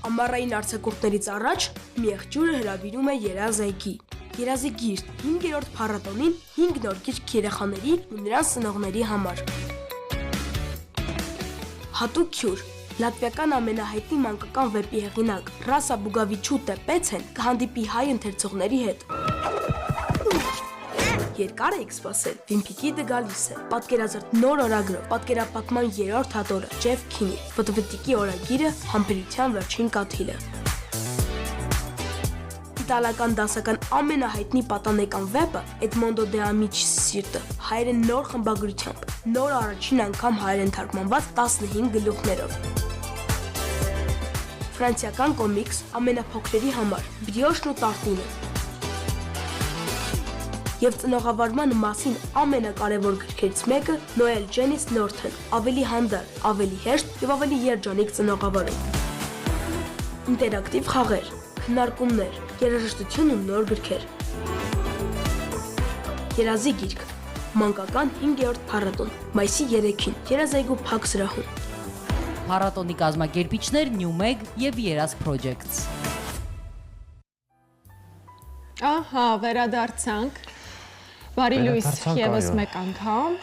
Ամառային արձակուրդներից առաջ Միեղջյուրը հրավիրում է երազայգի։ Երազի գիրք 5-րդ փառատոնին 5 նոր գիրք երեխաների ու նրանց ծնողների համար։ Հատուկ հյուր լատվիական ամենահայտնի մանկական վեպի հեղինակ Ռասա Բուգավիչուտե Պեցեն կհանդիպի հայ ընթերցողների հետ։ Երկար եք սպասել, Վիմփիկիդը գալիս է, պատկերազարդ նոր օրագրով, պատկերապատման 3-րդ հատորը, Ջեֆ Քինի, ֆոտովետիկի օրագիրը, համբերության վերջին կաթիլը։ Իտալական դասական ամենահայտնի պատանեկան վեպը Էդմոնդո դե Ամիչիսի սիրտը, հայերեն նոր խմբագրությամբ, նոր առաջին անգամ հայերեն թարգմանված 15 գլուխներով։ Ֆրանսիական կոմիքս ամենափոքրերի համար, Բրիոշն ու Տարտինը։ Եվ ծնողավարման մասին ամենակարևոր գրքերից մեկը Նոել Ջենիս Նորթեն, ավելի հանդար, ավելի հեշտ եւ ավելի երջանիկ ծնողավարում։ Ինտերակտիվ խաղեր, քննարկումներ, երաժշտություն ու նոր գրքեր։ Երազի գիրք, մանկական 5-րդ փառատոն, մայիսի 3-ին, երազայգու փակ սրահում։ Փառատոնի կազմակերպիչներ Նյումեգ եւ Երազ Projects։ Ահա, վերադարձանք։ Բարի լույս եւս մեկ անգամ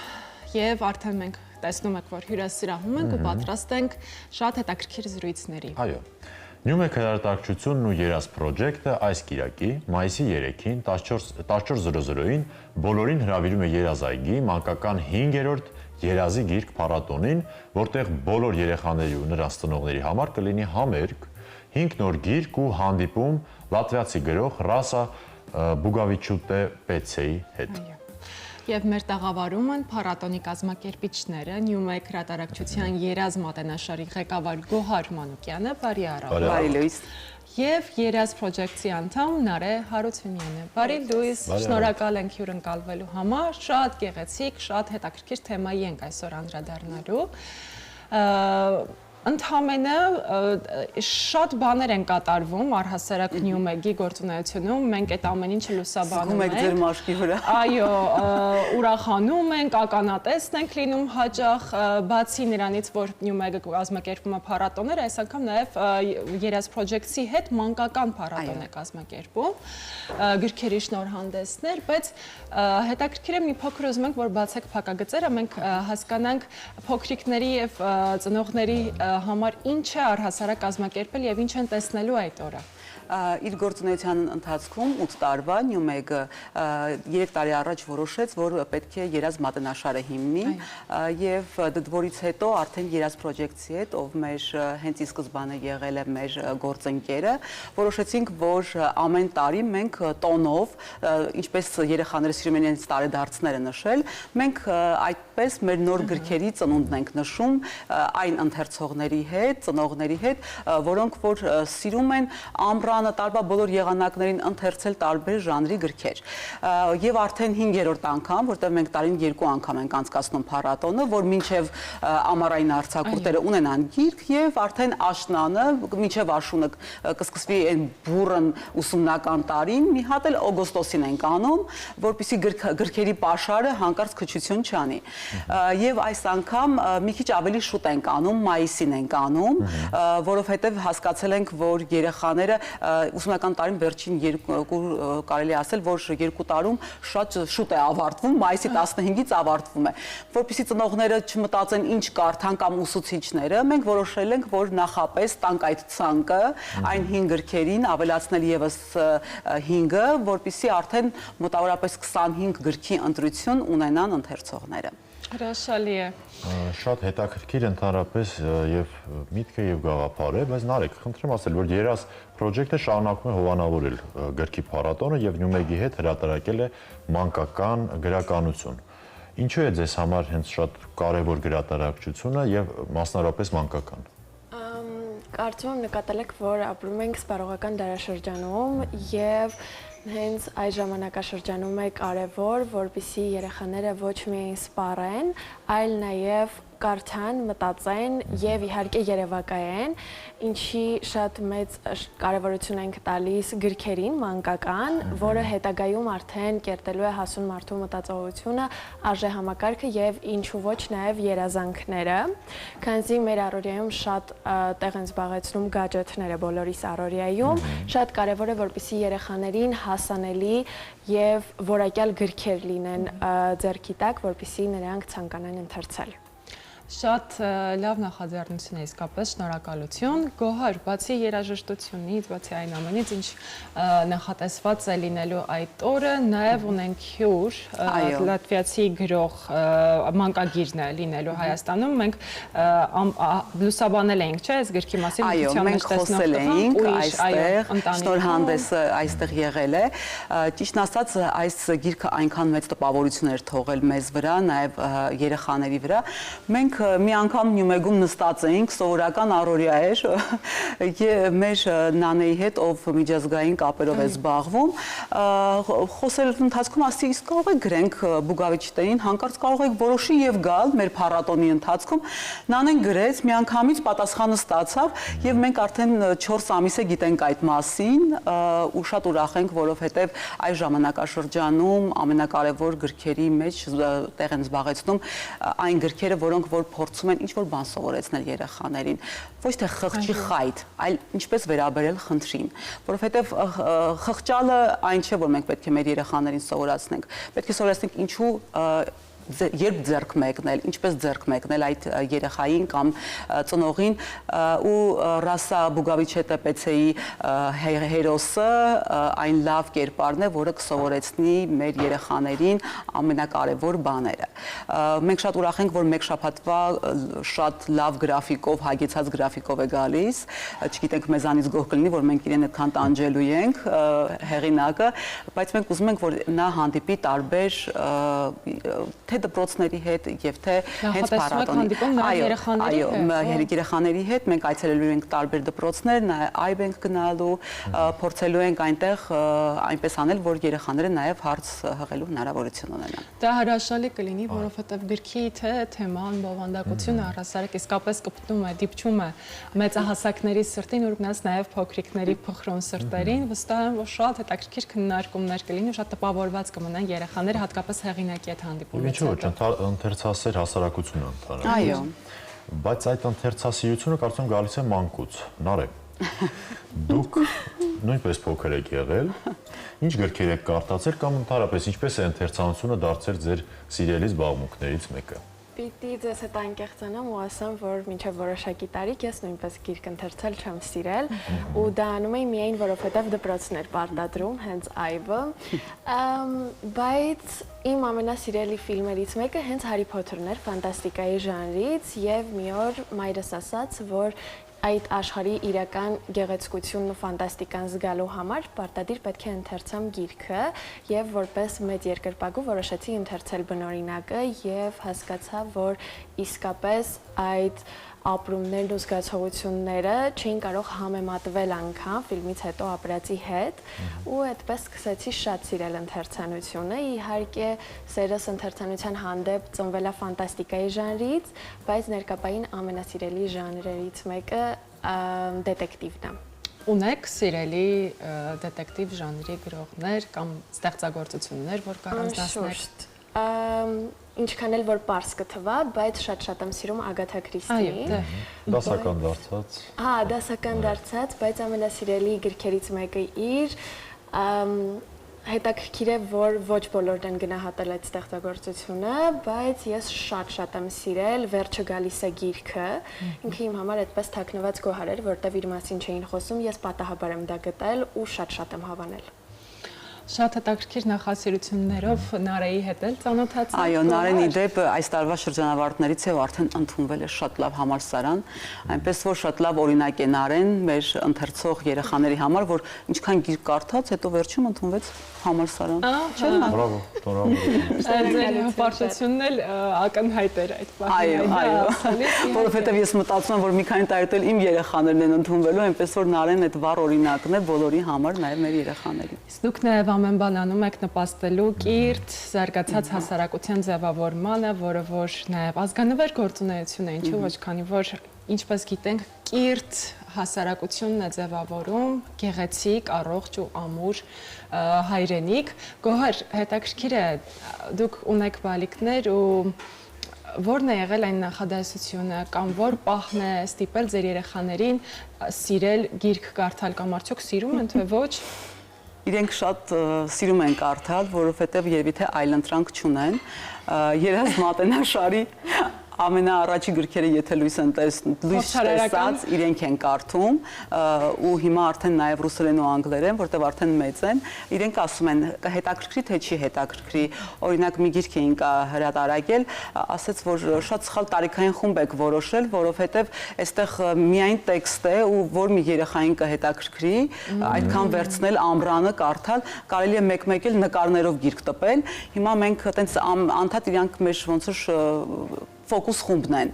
եւ արդեն մենք տեսնում եք, որ հյուրասիրահում ենք ու պատրաստ ենք շատ հետաքրքիր զրույցների։ Այո։ Նյումեգ հրատարակչությունն ու Երազ Project-ը այս կիրակի, մայիսի 3-ին 14:00-ին բոլորին հրավիրում է երազայգի մանկական 5-րդ երազի գիրք փառատոնին, որտեղ բոլոր երեխաների ու նրանց ծնողների համար կլինի համերգ, 5 նոր գիրք ու հանդիպում լատվիացի գրող Ռասա Բուգավիչուտե Պեցեի հետ։ Եվ մեր տաղավարում են փառատոնի կազմակերպիչները Նյումեգ հրատարակչության Երազ մատենաշարի ղեկավար Գոհար Մանուկյանը, բարի առավոտ։ Բարի լույս։ Եվ Երազ Project-ի անդամ Նարե Հարությունյանը։ Բարի լույս, շնորհակալ ենք հյուրընկալվելու համար, շատ գեղեցիկ, շատ հետաքրքիր թեմայի ենք այսօր անդրադառնալու։ Ընդհանրապես շատ բաներ են կատարվում առհասարակ Նյումեգի գործունեությունում, մենք այդ ամեն ինչը լուսաբանում ենք։ Ձեր մաշկի վրա։ Այո, ուրախանում ենք, ականատեսն ենք լինում հաճախ, բացի նրանից, որ Նյումեգը կազմակերպում է փառատոներ, այս անգամ նաև Երազ Project-ի հետ մանկական փառատոն է կազմակերպում, գրքերի շնորհանդեսներ, բայց հետաքրքիր է մի փոքր ուզում ենք, որ բացեք փակագծերը, մենք հասկանանք փոքրիկների եւ ծնողների համար ինչ է առհասարակ կազմակերպել եւ ինչ են տեսնելու այդ օրը։ Իր գործունեության ընթացքում 8 տարվա Նյումեգը 3 տարի առաջ որոշեց, որ պետք է Երազ մատենաշարը հիմնի եւ դրանից հետո արդեն Երազ Project-ի հետ, ով մեր հենց ի սկզբանե եղել է մեր գործընկերը, որոշեցինք, որ ամեն տարի մենք տոնով, ինչպես երեխաները սիրում են իրենց տարեդարձները նշել, մենք այդպես մեր նոր գրքերի ծնունդն ենք նշում այն ընթերցողների հետ, ծնողների հետ, որոնք որ սիրում են ամռանը տարվա բոլոր եղանակներին ընթերցել տարբեր ժանրի գրքեր։ Եվ արդեն 5-րդ անգամ, որտեղ մենք տարին 2 անգամ ենք անցկացնում փառատոնը, որ մինչև ամառային արձակուրդները ունենան գիրք եւ արդեն աշնանը, մինչև աշունը կսկսվի այն բուրըն ուսումնական տարին, մի հատ էլ օգոստոսին ենք անում, որպեսզի գրքերի պաշարը հանկարծ քչություն չանի։ Եվ այս անգամ մի քիչ ավելի շուտ ենք անում, մայիսին ենք անում, որովհետեւ հասկացել ենք, որ երեխաները ուսումնական տարին վերջին 2 կարելի ասել, որ 2 տարում շատ շուտ է ավարտվում, մայիսի 15-ից ավարտվում է։ Որպեսզի ծնողները չմտածեն ինչ կարդան կամ ուսուցիչները, մենք որոշել ենք, որ նախապես տանք այդ ցանկը այն 5 գրքերին ավելացնել եւս 5-ը, որպեսզի արդեն մոտավորապես 25 գրքի ընտրություն ունենան ընթերցողները։ Հրաշալի է։ Շատ հետաքրքիր ընդհանրապես եւ միտքը եւ գաղափարը, բայց Նարեկ, խնդրեմ ասել, որ Երազ Project-ը շարունակում է հովանավորել գրքի փառատոնը եւ Նյումեգի հետ հրատարակել է մանկական գրականություն։ Ինչու է ձեզ համար հենց շատ կարեւոր գրատարակչությունը եւ մասնավորապես մանկական։ Կարծում եմ նկատել եք, որ ապրում ենք սպառողական դարաշրջանում եւ հենց այս ժամանակաշրջանում է կարևոր, որպեսզի երեխաները ոչ միայն սպառեն, այլ նաեւ կարդան, մտածեն եւ իհարկե երևակայեն, ինչի շատ մեծ կարևորություն ենք տալիս գրքերին մանկական, որը հետագայում արդեն կերտելու է հասուն մարդու մտածողությունը, արժեհամակարգը եւ ինչու ոչ նաեւ երազանքները, քանզի մեր առօրյայում շատ տեղ են զբաղեցնում գadgetները բոլորիս առօրյայում, շատ կարևոր է որպեսզի երեխաներին հասանելի եւ որակյալ գրքեր լինեն ձեռքի տակ, որպեսզի նրանք ցանկանան ընթերցել։ Շատ լավ նախաձեռնություն է իսկապես, շնորհակալություն։ Գոհար, բացի երաժշտությունից, բացի այն ամենից, ինչ նախատեսված է լինելու այդ օրը, նաև ունենք հյուր, լատվիացի գրող մանկագիրն է լինելու Հայաստանում։ Մենք լուսաբանել էինք, չէ՞, այս գրքի մասին այո, մենք խոսել էինք այստեղ, շնորհանդեսը այստեղ եղել է։ Ճիշտն ասած, այս գիրքը այնքան մեծ տպավորություն էր թողել մեզ վրա, նաև երեխաների վրա։ Մենք մի անգամ Նյումեգում նստած էինք, սովորական առօրյա էր, մեր նանեի հետ, ով միջազգային կապերով է զբաղվում, խոսելու ընթացքում ասի, իսկ կարող եք գրենք Բուգավիչտեին, հանկարծ կարող եք որոշի եւ գալ մեր փառատոնի ընթացքում։ Նանեն գրեց, միանգամից պատասխանը ստացավ եւ մենք արդեն 4 ամիս է գիտենք այդ մասին ու շատ ուրախ ենք, որովհետեւ այս ժամանակաշրջանում ամենակարևոր գրքերի մեջ տեղ են զբաղեցնում այն գրքերը, որոնք որ փորձում են ինչ-որ բան սովորեցնել երեխաներին, ոչ թե խղճի խայտ, այլ ինչպես վերաբերել խնդրին, որովհետև խղճալը այն չէ, որ մենք պետք է մեր երեխաներին սովորացնենք, պետք է սովորեցնենք ինչու երբ ձեռք մեկնել, ինչպես ձեռք մեկնել այդ երեխային կամ ծնողին ու Ռասա Բուգավիչետեպեցեի հերոսը այն լավ կերպարն է, որը կսովորեցնի մեր երեխաներին ամենակարևոր բաները։ Մենք շատ ուրախ ենք, որ մեկ շաբաթվա շատ լավ գրաֆիկով, հագեցած գրաֆիկով է գալիս, չգիտենք մեզանից գոհ կլինի, որ մենք իրեն այդքան տանջելու ենք հեղինակը, բայց մենք ուզում ենք, որ նա հանդիպի տարբեր թե դպրոցների հետ եւ թե հենց փառատոնի երեխաների հետ մենք այցելելու ենք տարբեր դպրոցներ, այբ ենք գնալու, փորձելու ենք այնտեղ այնպես անել, որ երեխաները նաեւ հարց հղելու հնարավորություն ունենան։ Դա հրաշալի կլինի, որովհետեւ գրքի թե թեման, բովանդակությունը առհասարակ իսկապես կպտում է, դիպչում է մեծահասակների սրտին, ու գնաց նաեւ փոքրիկների փխրուն սրտերին, վստահ եմ, որ շատ հետաքրքիր քննարկումներ կլինի, շատ տպավորված կմնան երեխաները, հատկապես հեղինակի հետ հանդիպումից։ Ընթերցասեր հասարակությունը ընդհանրապես։ Այո։ Բայց այդ ընթերցասիրությունը կարծում գալիս է մանկուց։ Նարե, դուք նույնպես փոքր եք եղել, ինչ գրքեր եք կարդացել կամ ընդհանրապես ինչպես է ընթերցանությունը դարձել ձեր սիրելի զբաղմունքներից մեկը։ Պիտի ձեզ հետ անկեղծանամ ու ասեմ, որ մինչև որոշակի տարիք ես նույնպես գիրք ընթերցել չեմ սիրել ու դա անում էի միայն որովհետև դպրոցներ պարտադրում, հենց այվը, բայց իմ ամենասիրելի ֆիլմերից մեկը հենց Հարի Փոթերն էր, ֆանտաստիկայի ժանրից եւ մի օր մայրս ասաց, որ այդ աշխարհի իրական գեղեցկությունն ու ֆանտաստիկան զգալու համար պարտադիր պետք է ընթերցամ գիրքը եւ որպես մեծ երկրպագու որոշեցի ընթերցել բնօրինակը եւ հասկացա, որ իսկապես այդ ապրումներն ու զգացողությունները չէին կարող համեմատվել անգամ ֆիլմից հետո ապրածի հետ ու այդպես սկսեցի շատ սիրել ընթերցանությունը, իհարկե սերս ընթերցանության հանդեպ ծնվել է ֆանտաստիկայի ժանրից, բայց ներկապային ամենասիրելի ժանրերից մեկը դետեկտիվն է։ Ունեք սիրելի դետեկտիվ ժանրի գրողներ կամ ստեղծագործություններ, որ կառանձնացնեք։ Ինչքան էլ որ պարզ կթվա, բայց շատ եմ սիրում Ագաթա Քրիստիին։ Դասական դարձած։ Հա, դասական դարձած, բայց ամենասիրելի գրքերից մեկը իր հետաքրքիր է, որ ոչ բոլորն են գնահատել այդ ստեղծագործությունը, բայց ես շատ եմ սիրել Վերջը գալիս է գիրքը, ինքը իմ համար այդպես թաքնված գոհար էր, որտեվ իր մասին չէին խոսում, ես պատահաբար եմ դա գտել ու շատ եմ հավանել։ Շատ հետաքրքիր նախասիրություններով Նարեի հետ էլ ծանոթացանք։ Այո, Նարեն իդեպ այս տարվա շրջանավարտներից է արդեն ընդունվել է շատ լավ համալսարան, այնպես որ շատ լավ օրինակ է Նարեն մեր ընթերցող երեխաների համար, որ ինչքան գիրք կարդաց, հետո վերջում ընդունվեց համալսարան։ Չէ՞ նա։ Բրավո, Ձեր հպարտությունն էլ ակնհայտ էր այդ բանը։ Այո, որովհետև ես մտածում եմ, որ մի քանի տարի էլ իմ երեխաներն են ընդունվելու, այնպես որ Նարեն այդ վառ օրինակն է բոլորի համար, նաև մեր երեխաների։ Դուք նաև ամեն բան անում եք նպաստելու կիրթ, զարգացած հասարակության ձևավորմանը, որը որ նաև ազգանվեր գործունեություն է, ինչու ոչ, քանի որ ինչպես գիտենք, կիրթ հասարակությունն է ձևավորում գեղեցիկ, առողջ ու ամուր հայրենիք։ Գոհար, հետաքրքիր է, դուք ունեք բալիկներ ու որն է եղել այն նախադասությունը կամ որ պահն է ստիպել ձեր երեխաներին սիրել գիրք կարդալ կամ արդյոք սիրում են թե ոչ։ Իրենք շատ սիրում են կարդալ, որովհետև երևի թե այլընտրանք չունեն։ Երազ մատենաշարի ամենաառաջի գրքերը եթե լույս տեսած իրենք են կարդում ու հիմա արդեն նաև ռուսերեն ու անգլերեն, որտեղ արդեն մեծ են, իրենք ասում են հետաքրքրի թե չի հետաքրքրի, օրինակ մի գիրք էինք հրատարակել, ասեց որ շատ սխալ տարիքային խումբ եք որոշել, որովհետև այստեղ միայն տեքստ է ու որ մի երեխային կհետաքրքրի, այդքան վերցնել ամռանը կարդալ, կարելի է մեկ-մեկ էլ նկարներով գիրք տպել, հիմա մենք այտենց անդադ իրանք մեր ոնց որ ֆոկուս խումբն են։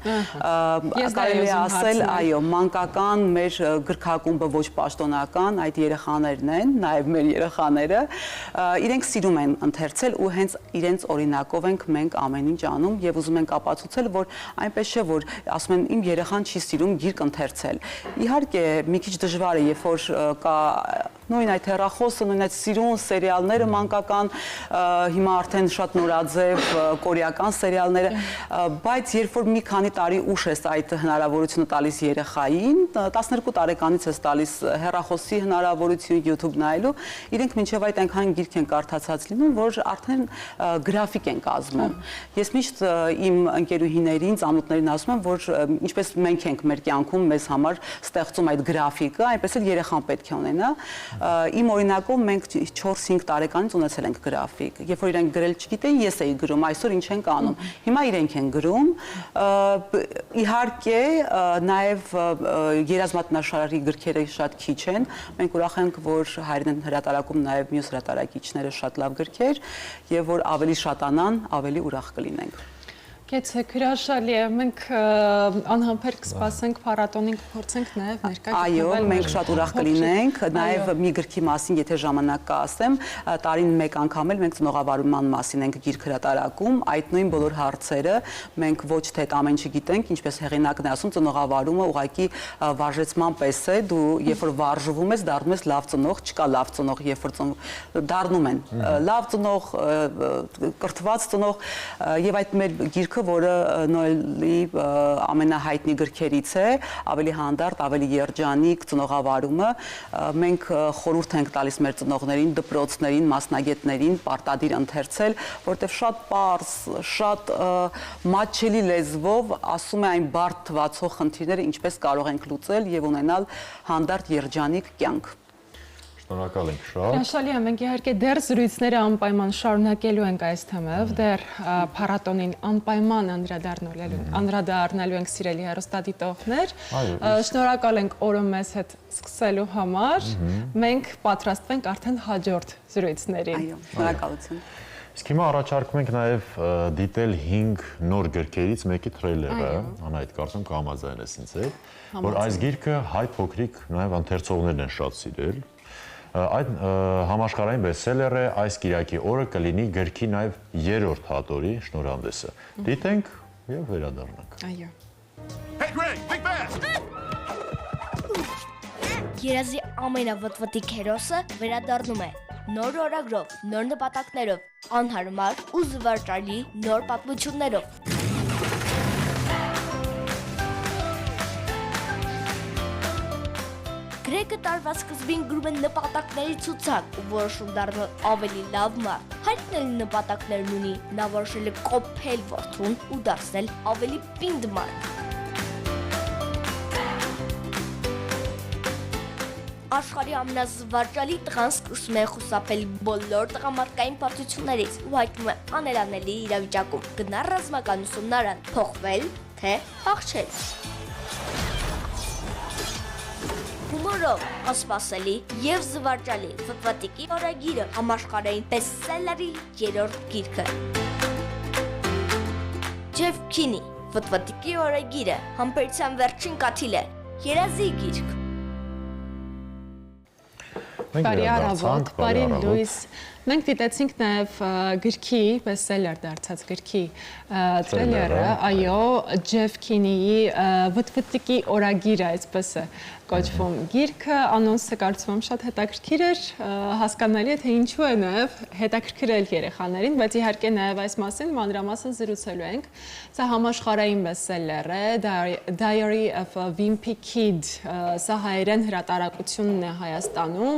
Կարելի է ասել, այո, մանկական մեր գրքակումբը ոչ պաշտոնական, այդ երեխաներն են, նաև մեր երեխաները, իրենք սիրում են ընթերցել ու հենց իրենց օրինակով ենք մենք ամեն ինչ անում եւ ուզում ենք ապացուցել, որ այնպես չէ, որ ասում են իմ երեխան չի սիրում գիրք ընթերցել։ Իհարկե, մի քիչ դժվար է, երբ որ կա նույն այդ հեռախոսը, նույն այդ սիրուն սերիալները մանկական, հիմա արդեն շատ նորաձև կորեական սերիալները, բայց երբ որ մի քանի տարի ուշ ես այդ հնարավորությունը տալիս երեխային, 12 տարեկանից ես տալիս հեռախոսի հնարավորություն YouTube նայելու, իրենք մինչև այդ այնքան գիրք են կարդացած լինում, որ արդեն գրաֆիկ են կազմում։ Ես միշտ իմ ընկերուհիներին, ծանոթներին ասում եմ, որ ինչպես մենք ենք մեր կյանքում մեզ համար ստեղծում այդ գրաֆիկը, այնպես էլ երեխան պետք է ունենա։ Իմ օրինակով մենք 4-5 տարեկանից ունեցել ենք գրաֆիկ։ Երբ որ իրենք գրել չգիտեին, ես էի գրում, այսօր ինչ ենք անում։ Հիմա իրենք են գրում։ Իհարկե, նաև երազմատնաշարի գրքերը շատ քիչ են։ Մենք ուրախ ենք, որ հայրեն են հրատարակում նաև մյուս հրատարակիչները շատ լավ գրքեր, եւ որ ավելի շատանան, ավելի ուրախ կլինենք։ Գեցեք, հրաշալի է, մենք անհամբեր կսպասենք փառատոնին կփորձենք նաև ներկա գտնվել։ Այո, մենք շատ ուրախ կլինենք, նաև մի գրքի մասին, եթե ժամանակ կա ասեմ, տարին մեկ անգամ էլ մենք ծնողավարման մասին ենք գիրք հրատարակում, այդ նույն բոլոր հարցերը մենք ոչ թե ամեն ինչ գիտենք, ինչպես հեղինակն է ասում, ծնողավարումը ուղղակի վարժեցման պես է, դու երբ որ վարժվում ես, դառնում ես լավ ծնող, չկա լավ ծնող, երբ որ դառնում են լավ ծնող, կրթված ծնող, եւ այդ մեր գիրքը որը Նոելի ամենահայտնի գրքերից է, ավելի հանդարտ, ավելի երջանիկ ծնողավարումը, մենք խորհուրդ ենք տալիս մեր ծնողներին, դպրոցներին, մասնագետներին պարտադիր ընթերցել, որտեղ շատ պարզ, շատ մատչելի լեզվով ասում է այն բարդ թվացող խնդիրները ինչպես կարող ենք լուծել եւ ունենալ հանդարտ երջանիկ կյանք։ Շնորհակալ ենք շատ։ Հրաշալի է, մենք իհարկե դեռ զրույցները անպայման շարունակելու ենք այս թեմայով, դեռ փառատոնին անպայման անդրադառնալու ենք սիրելի հեռուստադիտողներ։ Շնորհակալ ենք օրը մեզ հետ սկսելու համար։ Մենք պատրաստվենք արդեն հաջորդ զրույցներին։ Այո, շնորհակալություն։ Իսկ հիմա առաջարկում ենք նաև դիտել 5 նոր գրքերից մեկի թրեյլերը, Անահիտ, կարծում կհամաձայնես ինձ հետ, որ այս գիրքը հայ փոքրիկ նաև ընթերցողներն են շատ սիրել։ Այդ համաշխարհային բեսթսելեր է, այս կիրակի օրը կլինի գրքի նաև 3-րդ հատորի շնորհանդեսը։ Դիտենք եւ վերադառնանք։ Այո։ Hey Greg, think fast. Երազի ամենավտվտիկ հերոսը վերադառնում է նոր օրագրով, նոր նպատակներով, անհարմար ու զվարճալի նոր պատմություններով։ Գրեգը տարվա սկզբին գրում են նպատակների ցուցակ ու որոշում դառնալ ավելի լավ մարդ։ Հայրն էլ նպատակներն ունի, նա որոշել է կոփել որդուն ու դարձնել ավելի պինդ մարդ։ Աշխարհի ամենազվարճալի տղան սկսում է խուսափել բոլոր տղամարդկային պարտություններից ու հայտնվում է անելանելի իրավիճակում։ Գնա ռազմական ուսումնարան, փոխվել, թե փախչել։ Հումորով, ասպասելի եւ զվարճալի Ֆտվատիկի օրագիրը համաշխարհային բեսթսելերի 3-րդ գիրքը։ Ջեֆ Քինի Ֆտվատիկի օրագիրը համբերության վերջին կաթիլ է, երազի գիրք։ Բարի առավոտ, բարի լույս։ Մենք դիտեցինք նաև գրքի բեսելեր դարձած գրքի տրեյլերը, այո, Ջեֆ Քինիի վտվտիկի օրագիրը, այսպես է կոչվում գիրքը, անոնսը կարծում եմ շատ հետաքրքիր էր, հասկանալի է թե ինչու է նաև հետաքրքրել երեխաներին, բայց իհարկե նաև այս մասին մանրամասն զրուցելու ենք։ Սա համաշխարհային բեսելեր է, Diary of a Wimpy Kid, սա հայերեն հրատարակությունն է Հայաստանում,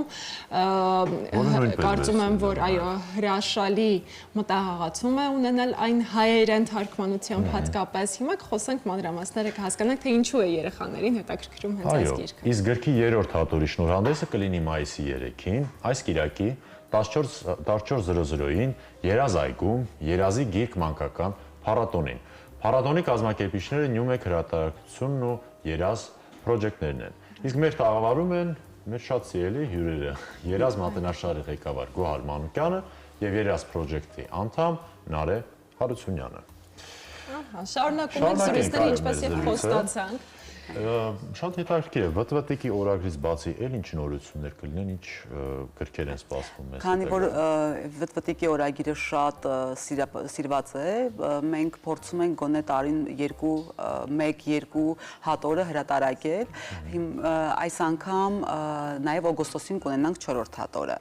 կարծում եմ, որ այո, հրաշալի մտահղացում է ունենալ այն հայերեն թարգմանությամբ հատկապես։ Հիմա կխոսենք մանրամասները կհասկանանք, թե ինչու է երեխաներին հետաքրքրում հենց այս գիրքը։ Իսկ գրքի երրորդ հատորի շնորհանդեսը կլինի մայիսի 3-ին, այս կիրակի 14:00-ին Երազ այգում Երազի գիրք մանկական փառատոնին։ Փառատոնի կազմակերպիչները Նյումեգ հրատարակությունն ու Երազ պրոջեկտներն են։ Իսկ մեր տաղավարում են մեր շատ սիրելի հյուրերը՝ Երազ մատենաշարի ղեկավար Գոհար Մանուկյանը եւ Երազ պրոջեկտի անդամ Նարե Հարությունյանը։ Շարունակում ենք զրույցները, ինչպես եւ խոստացանք։ Շատ հետաքրքիր է, վտվտիկի օրագրից բացի էլ ինչ նորություններ կլինեն, ինչ գրքեր են սպասվում մեզ։ Քանի որ վտվտիկի օրագիրը շատ սիրված է, մենք փորձում ենք գոնե տարին 1-2 հատորը հրատարակել։ Այս անգամ նաև օգոստոսին կունենանք 4-րդ հատորը։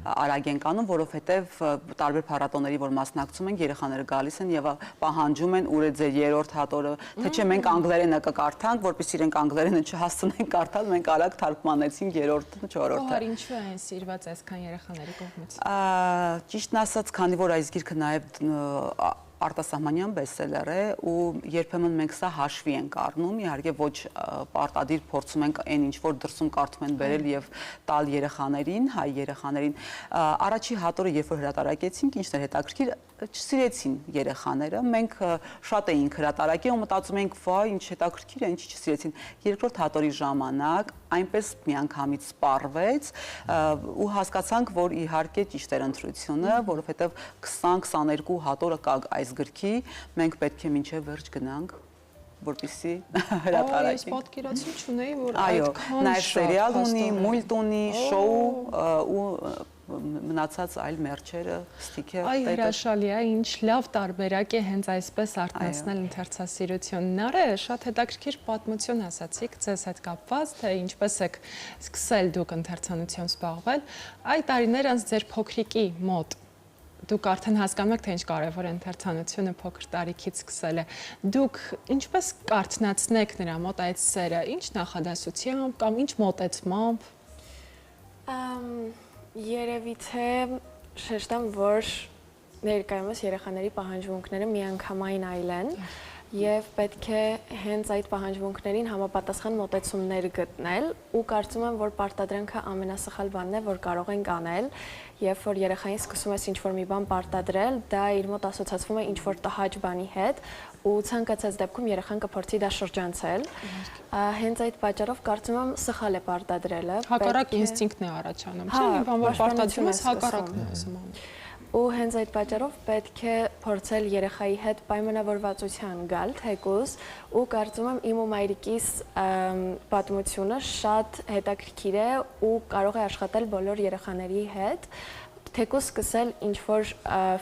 Արագ ենք անում, որովհետև տարբեր փառատոների, որ մասնակցում ենք, երեխաները գալիս են եւ պահանջում են ուր է ձեր 3-րդ հատորը, թե չէ մենք անգլերենը կկարդանք, որպեսզի իրենք անգլերենը չհասցնենք կարդալ, մենք արագ թարգմանեցինք 3-րդը, 4-րդը։ Գոհար, ինչու է այն սիրված այսքան երեխաների կողմից։ Ճիշտն ասած, քանի որ այս գիրքը նաև արտասահմանյան բեսելեր է ու երբեմն մենք սա հաշվի ենք առնում, իհարկե ոչ պարտադիր փորձում ենք այն ինչ որ դրսում կարդում են բերել եւ տալ երեխաներին, հայ երեխաներին։ Առաջի հատորը երբ որ հրատարակեցինք, ինչն էր հետաքրքիր, չսիրեցին երեխաները, մենք շատ էինք հրատարակել ու մտածում էինք, վայ, ինչ հետաքրքիր է, ինչի չսիրեցին։ Երկրորդ հատորի ժամանակ այնպես միանգամից սպառվեց ու հասկացանք, որ իհարկե ճիշտ էր ընտրությունը, որովհետեւ 20-22 հատորը կա այս գրքի, մենք պետք է մինչև վերջ գնանք, որպեսզի հրատարակենք։ Ես պատկերացում չունեի, որ այդքան նաև սերիալ ունի, մուլտ ունի, շոու ու մնացած այլ մերճերը, ստիքը։ Այ հրաշալի է, ինչ լավ տարբերակ է հենց այսպես արթնացնել ընթերցասիրությունն։ Նարե, շատ հետաքրքիր պատմություն ասացիք ձեզ հետ կապված, թե ինչպես եք սկսել դուք ընթերցանությամբ զբաղվել։ Այդ տարիներ անց ձեր փոքրիկի մոտ դուք արդեն հասկանում եք, թե ինչ կարևոր է ընթերցանությունը փոքր տարիքից սկսել է։ Դուք ինչպես կարդնացնեք նրա մոտ այդ սերը, ինչ նախադասությամբ կամ ինչ մոտեցմամբ։ Երևի թե շեշտեմ, որ ներկայումս երեխաների պահանջմունքները միանգամայն այլ են եւ պետք է հենց այդ պահանջմունքներին համապատասխան մոտեցումներ գտնել ու կարծում եմ, որ պարտադրանքը ամենասխալ բանն է, որ կարող ենք անել, երբ որ երեխային սկսում ես ինչ-որ մի բան պարտադրել, դա իր մոտ ասոցացվում է ինչ-որ տհաճ բանի հետ ու ցանկացած դեպքում երեխան կփորձի դա շրջանցել։ Հենց այդ պատճառով կարծում եմ սխալ է պարտադրելը։ Հակառակ ինստինկտն է առաջանում, չէ՞, մի բան որ պարտադրում ես հակառակն է ասում։ Ու հենց այդ պատճառով պետք է փորձել երեխայի հետ պայմանավորվածության գալ թեկուզ ու կարծում եմ իմ ու մայրիկիս պատմությունը շատ հետաքրքիր է ու կարող է աշխատել բոլոր երեխաների հետ թեկուզ սկսել ինչ-որ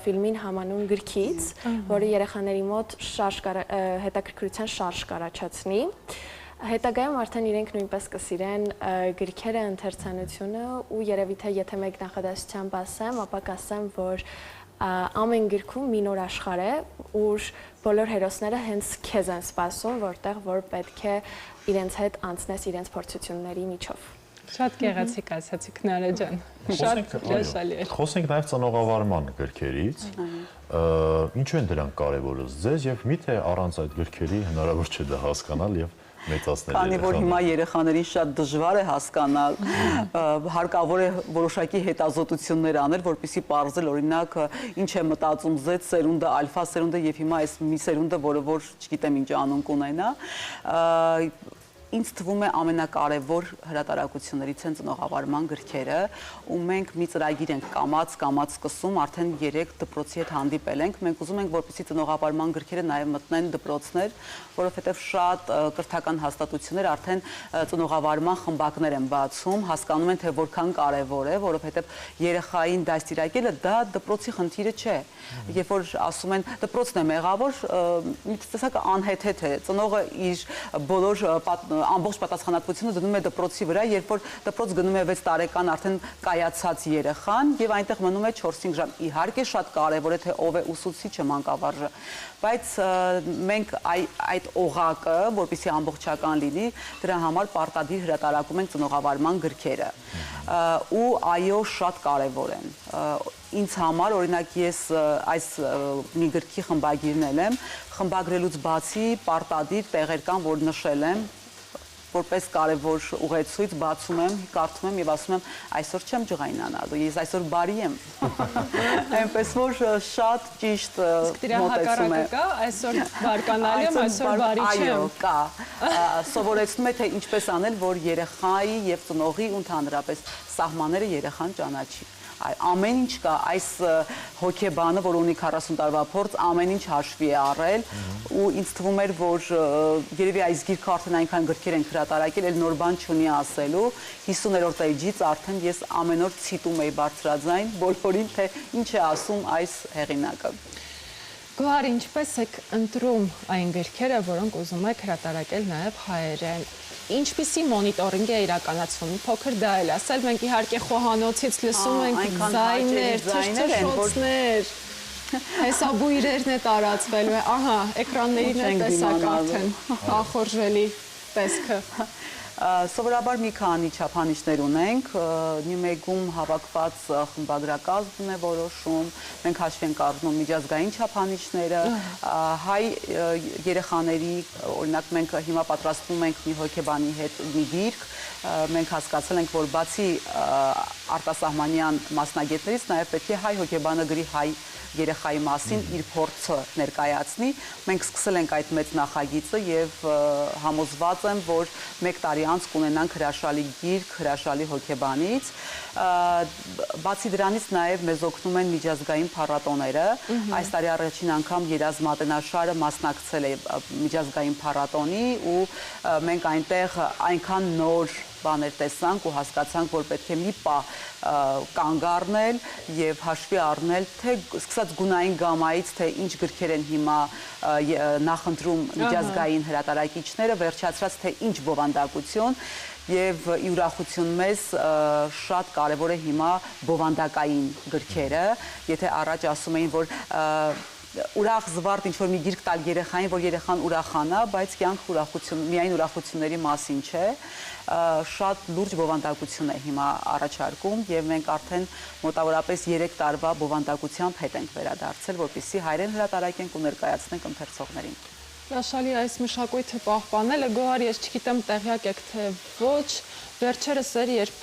ֆիլմին համանուն գրքից, որը երեխաների մոտ հետաքրքրության շարժ կառաջացնի։ Հետագայում արդեն իրենք նույնպես կսիրեն գրքերը, ընթերցանությունը ու երևի թե եթե մեկ նախադասությամբ ասեմ, ապա կասեմ, որ ամեն գրքում մի նոր աշխարհ է, ուր բոլոր հերոսները հենց քեզ են սպասում, որտեղ որ պետք է իրենց հետ անցնես իրենց փորձությունների միջով։ Շատ գեղեցիկ ասացիք Նարե ջան։ Շատ հրաշալի է։ Խոսենք նաև ծնողավարման գրքերից։ Ինչու են դրանք կարևորը ձեզ եւ միթե առանց այդ գրքերի հնարավոր չէ դա հասկանալ եւ մեծացնել։ Քանի որ հիմա երեխաներին շատ դժվար է հասկանալ, հարկավոր է որոշակի հետազոտություններ անել, որպեսզի պարզել օրինակ ինչ է մտածում Z սերունդը, ալֆա սերունդը եւ հիմա այս մի սերունդը, որը որ չգիտեմ ինչ անուն կունենա, ինձ թվում է ամենակարևոր հրատարակություններից են ծնողավարման գրքերը, ու մենք մի ծրագիր ենք կամաց սկսում, արդեն 3 դպրոցի հետ հանդիպել ենք։ Մենք ուզում ենք, որպեսզի ծնողավարման գրքերը նաև մտնեն դպրոցներ, որովհետև շատ կրթական հաստատություններ արդեն ծնողավարման խմբակներ են բացում, հասկանում են, թե որքան կարևոր է, որովհետև երեխային դաստիարակելը դա դպրոցի խնդիրը չէ։ Երբ որ ասում են դպրոցն է մեղավոր, մի տեսակ անհեթեթ է, ծնողը իր բոլոր ամբողջ պատասխանատվությունը դնում է դպրոցի վրա, երբ որ դպրոց գնում է 6 տարեկան արդեն կայացած երեխան եւ այնտեղ մնում է 4-5 ժամ։ Իհարկե շատ կարեւոր է թե ով է ուսուցիչը մանկավարժը, բայց մենք այդ օղակը, որպեսզի ամբողջական լինի, դրա համար պարտադիր հրատարակում ենք ծնողավարման գրքերը։ Ու այո, շատ կարեւոր են։ Ինձ համար, օրինակ, ես այս մի գրքի խմբագիրն եմ, խմբագրելուց բացի պարտադիր տեղեր կան, որ նշել եմ, որպես կարևոր ուղեցույց բացում եմ, կարդում եմ եւ ասում եմ, այսօր չեմ ջղայնանալու, ես այսօր բարի եմ։ Այնպես որ շատ ճիշտ մոտեցում է։ Կա, այսօր բարկանալի եմ, այսօր բարի չեմ։ Այո, կա։ Սովորեցնում է թե ինչպես անել, որ երեխայի եւ ծնողի ու ընդհանրապես սահմանները երեխան ճանաչի։ Ամեն ինչ կա, այս հոգեբանը, որ ունի 40 տարվա փորձ, ամեն ինչ հաշվի է առել ու ինձ թվում էր, որ երևի այս գիրքը արդեն այնքան գրքեր են հրատարակել, էլ նոր բան չունի ասելու, 50-րդ էջից արդեն ես ամեն օր ցիտում էի բարձրաձայն բոլորին, թե ինչ է ասում այս հեղինակը։ Գոհար, ինչպես եք ընտրում այն գրքերը, որոնք ուզում եք հրատարակել նաև հայերեն։ Ինչպիսի մոնիտորինգ է իրականացվում, փոքր դա էլ ասել, մենք իհարկե խոհանոցից լսում ենք ձայներ, թշշոցներ, հեսաբույրերն է տարածվելու, ահա, էկրաններին է տեսակ արդեն, ախորժելի տեսքը։ Սովորաբար մի քանի չափանիշներ ունենք, Նյումեգում հավաքված խմբագրակազմն է որոշում, մենք հաշվի ենք առնում միջազգային չափանիշները, հայ երեխաների, օրինակ մենք հիմա պատրաստվում ենք մի հոգեբանի հետ մի գիրք, մենք հասկացել ենք, որ բացի արտասահմանյան մասնագետներից նաև պետք է հայ հոգեբանը գրի հայ երեխայի մասին իր փորձը ներկայացնի։ Մենք սկսել ենք այդ մեծ նախագիծը եւ համոզված եմ, որ 1 տարի անց կունենանք հրաշալի գիրք, հրաշալի հոգեբանից։ Բացի դրանից նաև մեզ օգնում են միջազգային փառատոները։ Այս տարի առաջին անգամ Երազ Մատենաշարը մասնակցել է միջազգային փառատոնի ու մենք այնտեղ այնքան նոր բաներ տեսանք ու հասկացանք, որ պետք է մի պահ կանգ առնել եւ հաշվի առնել, թե սկսած գունային գամայից, թե ինչ գրքեր են հիմա նախընտրում միջազգային հրատարակիչները, վերջացրած թե ինչ բովանդակություն եւ ի ուրախություն մեզ շատ կարեւոր է հիմա բովանդակային գրքերը, եթե առաջ ասում էին, որ ուրախ զվարթ ինչ-որ մի գիրք տալ երեխային, որ երեխան ուրախանա, բայց կյանք ուրախություն, միայն ուրախությունների մասին չէ, շատ լուրջ բովանդակություն է հիմա առաջարկում եւ մենք արդեն մոտավորապես 3 տարվա բովանդակությամբ հետ ենք վերադարձել, որպեսզի հայերեն հրատարակենք ու ներկայացնենք ընթերցողներին։ Հրաշալի այս մշակույթը պահպանելը, Գոհար, ես չգիտեմ տեղյակ եք թե ոչ, վերջերս էր, երբ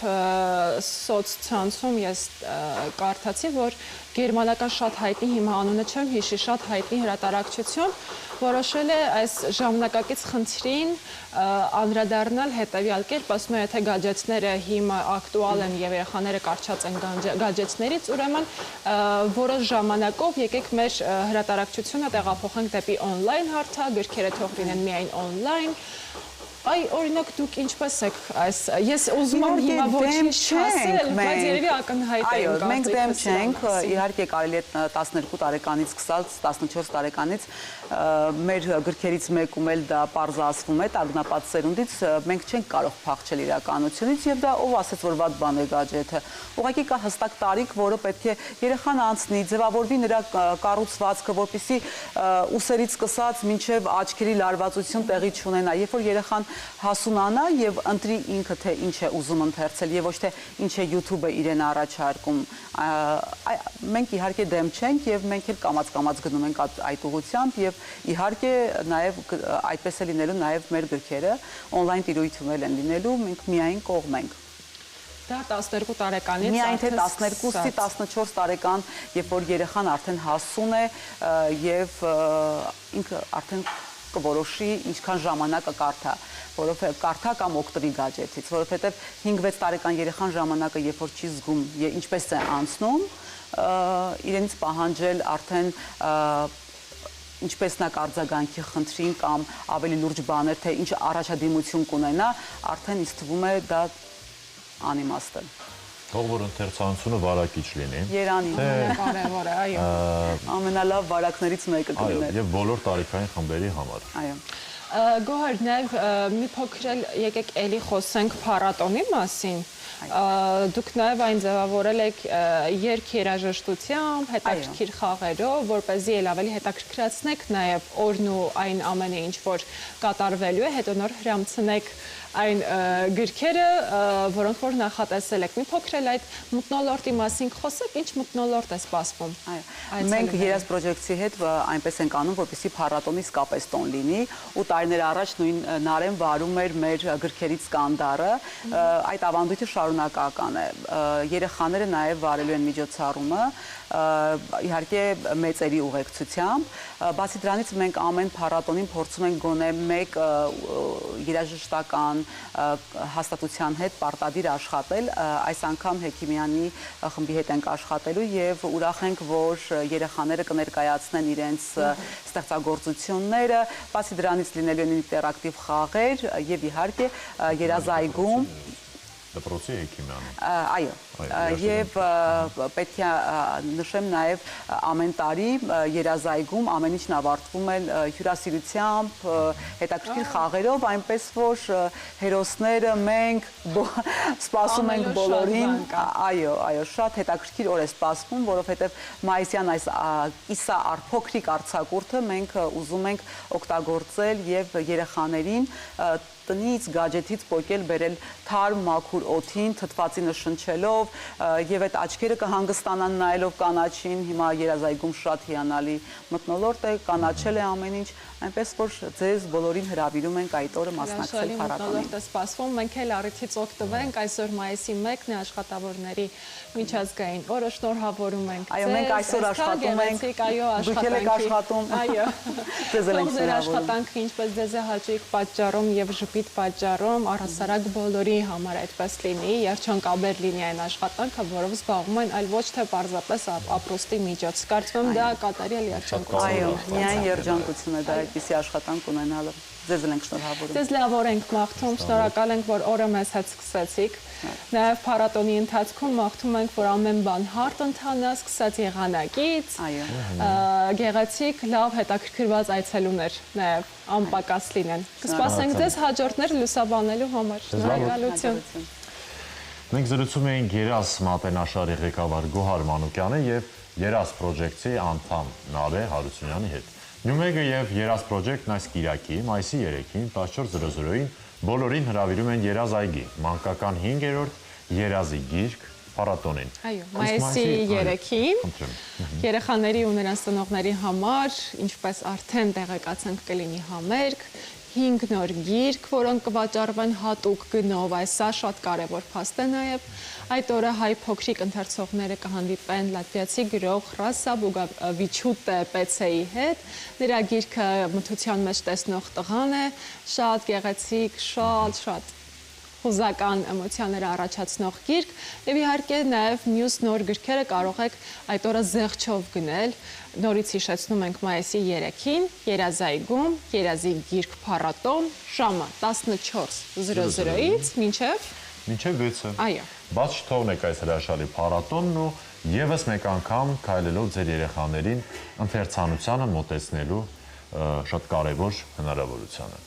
սոցցանցում ես կարդացի, որ գերմանական շատ հայտնի, հիմա անունը չեմ հիշի, շատ հայտնի հրատարակչություն որոշել է այս ժամանակակից խնդրին անդրադառնալ հետևյալ կերպ, ասում է, եթե գադջետները հիմա ակտուալ են եւ երեխաները կարճած են գադջետներից, ուրեմն որոշ ժամանակով եկեք մեր հրատարակչությունը տեղափոխենք դեպի on-line հարթակ, գրքերը թող լինեն միայն on-line։ Այ օրինակ դուք ինչպես եք այս ես ուզում եմ հիմա ոչինչ չասել, բայց երևի ակնհայտ է։ Այո, մենք դեմ չենք, իհարկե կարելի է 12 տարեկանից սկսած 14 տարեկանից մեր գրքերից մեկում էլ դա պարզասվում է տագնապած սերունդից, մենք չենք կարող փախչել իրականությունից եւ դա ով ասեց որ վատ բան է գադջեթը։ Ուղղակի կա հստակ տարիք, որը պետք է երեխան անցնի, ձևավորվի նրա կառուցվածքը, որպեսզի ուսերից սկսած մինչեւ աչքերի լարվածություն տեղի չունենա, երբ որ երեխան հասունանա եւ ընտրի ինքը թե ինչ է ուզում ընթերցել եւ ոչ թե ինչ է YouTube-ը իրեն առաջարկում։ Մենք իհարկե դեմ չենք եւ մենք էլ կամաց գնում ենք այդ ուղղությամբ եւ իհարկե նաեւ այդպես է լինելու նաեւ մեր գրքերը on-line տիրույթում են լինելու, մենք միայն կողմ ենք։ Դա 12 տարեկանից միայն թե 12-ի 14 տարեկան, երբ որ երեխան արդեն հասուն է եւ ինքը արդեն կորոշի ինչքան ժամանակ կկարդա, որովհետև կարդա կամ օգտվի գadgetից, որովհետև 5-6 տարեկան երեխան ժամանակը երբ որ չի զգում, ինչպես է անցնում, իրենից պահանջել արդեն ինչպես նա կարձագանքի խնդրին կամ ավելի լուրջ բաներ, թե ինչ առաջադիմություն կունենա, արդեն ինձ թվում է դա անիմաստ է։ Թող որ ընթերցանությունը վարակիչ լինի։ Երանի։ Կարևոր է, այո։ Ամենալավ վարակներից մեկը կլիներ։ Այո, եւ բոլոր տարիքային խմբերի համար։ Այո։ Գոհար, նաև մի փոքր եկեք էլի խոսենք փառատոնի մասին։ Դուք նաև այն ձևավորել եք երգերաժշտությամբ, հետաքրքիր խաղերով, որպեսզի էլ ավելի հետաքրքրացնեք նաև օրն ու այն ամենը, ինչ որ կատարվելու է, հետո նոր հրամցնեք այն գրքերը, որոնք որ նախատեսել եք։ Մի փոքր էլ այդ մթնոլորտի մասին խոսեք, ինչ մթնոլորտ է սպասվում։ Մենք Երազ պրոջեկտի հետ այնպես ենք անում, որպեսզի փառատոնի իսկապես տոն լինի, ու տարիներ առաջ նույն Նարեն վարում էր մեր գրքերից կանդարը, այդ ավանդույթը շարունակական է։ Երեխաները նաև վարելու են միջոցառումը, իհարկե մեծերի ուղեկցությամբ, բացի դրանից մենք ամեն փառատոնին փորձում ենք գոնե մեկ երաժշտական հաստատության հետ պարտադիր աշխատել, այս անգամ Հեքիմյանի խմբի հետ ենք աշխատելու եւ ուրախ ենք, որ երեխաները կներկայացնեն իրենց ստեղծագործությունները, բացի դրանից լինելու են ինտերակտիվ խաղեր եւ իհարկե երազայգում Դպրոցի Հեքիմյանը։ Այո, եւ պետք է նշեմ նաեւ ամեն տարի երազայգում ամեն ինչն ավարտվում է հյուրասիրությամբ, հետաքրքիր խաղերով, այնպես որ հերոսները մենք սպասում ենք բոլորին, այո, շատ հետաքրքիր օր է սպասվում, որովհետեւ մայիսյան այս կիսա փոքրիկ արձակուրդը մենք ուզում ենք օգտագործել եւ երեխաներին տնից, գadgetից պոկել բերել թարմ մաքուր օդին, թթվածինը շնչելով եւ այդ աչքերը կհանգստանան նայելով կանաչին, հիմա երազայգում շատ հիանալի մթնոլորտ է, կանաչել է ամեն ինչ, այնպես որ ձեզ բոլորին հրավիրում ենք այդ օրը մասնակցել փառատոնին։ Մթնոլորտը սպասվում, մենք էլ առիթից օգտվենք, այսօր մայիսի 1-ն է աշխատավորների միջազգային օրը, շնորհավորում ենք ձեզ։ Այո, մենք այսօր աշխատում ենք, դուք եք աշխատում, այո, ձեզ ենք ձեր աշխատանքը ինչպես ձեզ է հաճույք պատճառում եւ ժպիտ պատճառում, առհասարակ բոլորի համար այդպես լինի, երջանկաբեր լինի այն աշխատանքը, որով զբաղվում են, այլ ոչ թե պարզապես ապրոստի միջոց։ Կարծում եմ դա կատարյալ երջանկություն է։ Այո, միայն երջանկություն է դա այդպիսի աշխատանք ունենալը։ Ձեզ ենք շնորհավորում։ Ձեզ լավ օր ենք մաղթում, շնորհակալ ենք, որ օրը մեզ հետ սկսեցիք։ Նաև փառատոնի ընթացքում մաղթում ենք, որ ամեն բան հարթ ընթանա, սկսած եղանակից։ Այո։ Գեղեցիկ, լավ, հետաքրքրված այցելուներ նաև անպակաս լինեն։ Կսպասենք ձեզ հաջորդներ լուսաբանելու համար։ Շնորհակալություն։ Մենք զրուցում էինք Երազ մատենաշարի ղեկավար Գոհար Մանուկյանի եւ Երազ պրոջեկտի անդամ Նարե Հարությունյանի հետ։ Նյումեգը եւ Երազ պրոջեկտն այս կիրակի, մայիսի 3-ին 14:00-ին բոլորին հրավիրում են Երազ այգի, մանկական 5-րդ Երազի գիրք փառատոնին։ Այո, մայիսի 3-ին երեխաների ու նրանց ծնողների համար, ինչպես արդեն տեղեկացանք, կլինի համերգ, 5 նոր գիրք, որոնք կվաճառվեն հատուկ գնով, սա շատ կարևոր փաստ է նաև։ Այդ օրը հայ փոքրիկ ընթերցողները կհանդիպեն լատվիացի գրող Ռասա Բուգավիչուտե Պեցեի հետ։ Նրա գիրքը մթության մեջ տեսնող տղան է, շատ գեղեցիկ, շատ հուզական էմոցիաներ առաջացնող գիրք եւ իհարկե նաեւ մյուս նոր գրքերը կարող եք այդ օրը զեղչով գնել։ Նորից հիշեցնում ենք մայիսի 3-ին Երազայգում Երազի գիրք փառատոն ժամը 14:00-ից մինչև 6-ը։ Այո։ Բաց չթողնեք այս հրաշալի փառատոնն ու եւս մեկ անգամ քայլելով ձեր երեխաներին ընթերցանությանը մոտեցնելու շատ կարևոր հնարավորությանը։